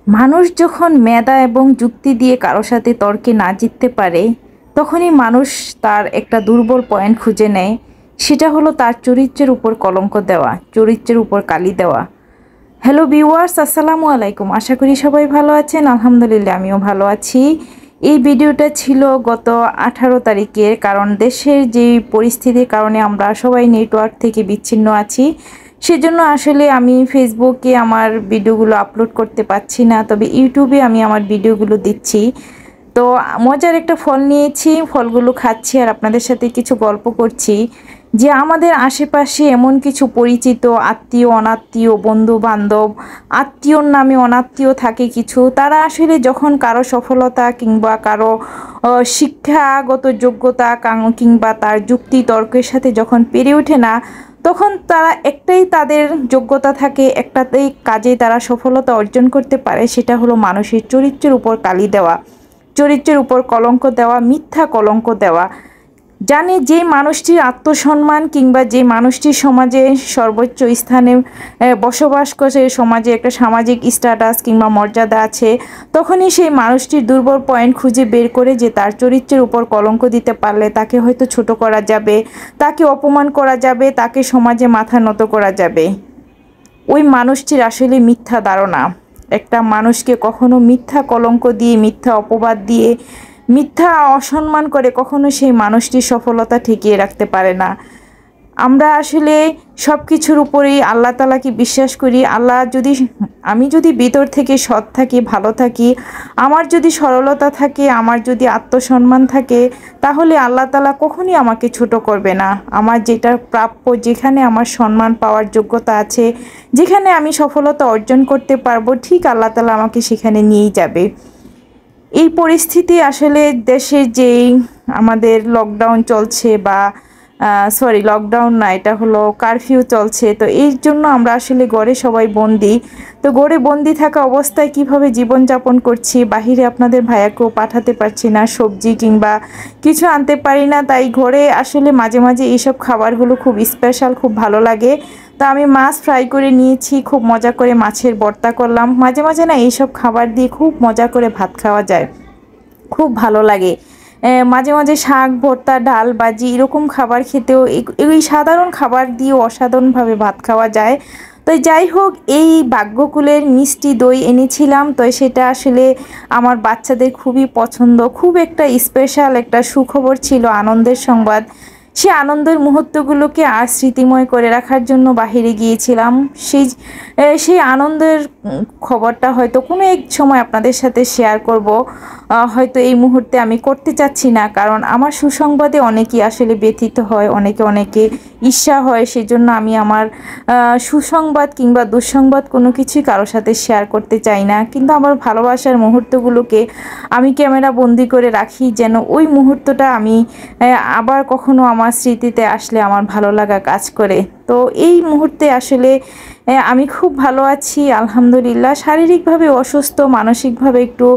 মানুষ যখন মেধা এবং যুক্তি দিয়ে কারো সাথে তর্কে না জিততে পারে, তখনই মানুষ তার একটা দুর্বল পয়েন্ট খুঁজে নেয়। সেটা হলো তার চরিত্রের উপর কলঙ্ক দেওয়া, চরিত্রের উপর কালি দেওয়া। হ্যালো ভিউয়ার্স, আসসালামু আলাইকুম। আশা করি সবাই ভালো আছেন। আলহামদুলিল্লাহ, আমিও ভালো আছি। এই ভিডিওটা ছিল গত 18 তারিখের, কারণ দেশের যে পরিস্থিতির কারণে আমরা সবাই নেটওয়ার্ক থেকে বিচ্ছিন্ন আছি। সেজন্য আসলে আমি ফেসবুকে আমার ভিডিওগুলো আপলোড করতে পারছি না, তবে ইউটিউবে আমি আমার ভিডিওগুলো দিচ্ছি। তো মজার একটা ফল নিয়েছি, ফলগুলো খাচ্ছি আর আপনাদের সাথে কিছু গল্প করছি যে আমাদের আশেপাশে এমন কিছু পরিচিত আত্মীয়, অনাত্মীয়, বন্ধু বান্ধব, আত্মীয়র নামে অনাত্মীয় থাকে কিছু। তারা আসলে যখন কারো সফলতা কিংবা কারো শিক্ষাগত যোগ্যতা কিংবা তার যুক্তি তর্কের সাথে যখন পেরে ওঠে না, তখন তারা একটাই তাদের যোগ্যতা থাকে, একটাতেই কাজে তারা সফলতা অর্জন করতে পারে, সেটা হলো মানুষের চরিত্রের উপর কালি দেওয়া, চরিত্রের উপর কলঙ্ক দেওয়া, মিথ্যা কলঙ্ক দেওয়া। জানি যে মানুষটির আত্মসম্মান কিংবা যে মানুষটির সমাজে সর্বোচ্চ স্থানে বসবাস করে, সমাজে একটা সামাজিক স্ট্যাটাস কিংবা মর্যাদা আছে, তখনই সেই মানুষটির দুর্বল পয়েন্ট খুঁজে বের করে যে তার চরিত্রের উপর কলঙ্ক দিতে পারলে তাকে হয়তো ছোট করা যাবে, তাকে অপমান করা যাবে, তাকে সমাজে মাথা নত করা যাবে। ওই মানুষটির আসলে মিথ্যা ধারণা। একটা মানুষকে কখনো মিথ্যা কলঙ্ক দিয়ে, মিথ্যা অপবাদ দিয়ে, মিথ্যা অসম্মান করে কখনো সেই মানুষটির সফলতা ঠেকিয়ে রাখতে পারে না। আমরা আসলে সব কিছুর উপরেই আল্লাহ তাআলাকে বিশ্বাস করি। আমি যদি ভিতর থেকে সৎ থাকি, ভালো থাকি, আমার যদি সরলতা থাকে, আমার যদি আত্মসম্মান থাকে, তাহলে আল্লাহ তাআলা কখনই আমাকে ছোট করবে না। আমার যেটা প্রাপ্য, যেখানে আমার সম্মান পাওয়ার যোগ্যতা আছে, যেখানে আমি সফলতা অর্জন করতে পারবো, ঠিক আল্লাহ তাআলা আমাকে সেখানে নিয়েই যাবে। এই পরিস্থিতি আসলে দেশে যেই আমাদের লকডাউন চলছে, বা লকডাউন না, এটা হলো কারফিউ চলছে, তো এই জন্য আমরা আসলে ঘরে সবাই বন্দি। তো ঘরে বন্দি থাকা অবস্থায় কিভাবে জীবনযাপন করছি, বাহিরে আপনাদের ভাইয়াকেও পাঠাতে পারছি না, সবজি কিংবা কিছু আনতে পারি না, তাই ঘরে আসলে মাঝে মাঝে এইসব খাবারগুলো খুব স্পেশাল, খুব ভালো লাগে। তো আমি মাছ ফ্রাই করে নিয়েছি, খুব মজা করে মাছের ভর্তা করলাম। মাঝে মাঝে না এইসব খাবার দিয়ে খুব মজা করে ভাত খাওয়া যায়, খুব ভালো লাগে। মাঝে মাঝে শাক ভর্তা, ডাল ভাজি, এরকম খাবার খেতেও, এই সাধারণ খাবার দিয়েও অসাধারণভাবে ভাত খাওয়া যায়। তো যাই হোক, এই ভাগ্যকুলের মিষ্টি দই এনেছিলাম, তো সেটা আসলে আমার বাচ্চাদের খুবই পছন্দ। খুব একটা স্পেশাল একটা সুখবর ছিল, আনন্দের সংবাদ। সে আনন্দের মুহূর্তগুলোকে আর স্মৃতিময় করে রাখার জন্য বাহিরে গিয়েছিলাম। সেই আনন্দের খবরটা হয়তো কোনো এক সময় আপনাদের সাথে শেয়ার করব। হয়তো এই মুহূর্তে আমি করতে চাচ্ছি না, কারণ আমার সুসংবাদে অনেকেই আসলে ব্যথিত হয়, অনেকে ঈর্ষা হয়। সেজন্য আমি আমার সুসংবাদ কিংবা দুঃসংবাদ কোনো কিছুই কারোর সাথে শেয়ার করতে চাই না। কিন্তু আমার ভালোবাসার মুহূর্তগুলোকে আমি ক্যামেরা বন্দি করে রাখি, যেন ওই মুহূর্তটা আমি আবার কখনো আমার স্মৃতিতে আসলে আমার ভালো লাগা কাজ করে। তো এই মুহূর্তে আসলে আমি খুব ভালো আছি, আলহামদুলিল্লাহ। শারীরিকভাবে অসুস্থ, মানসিকভাবে একটু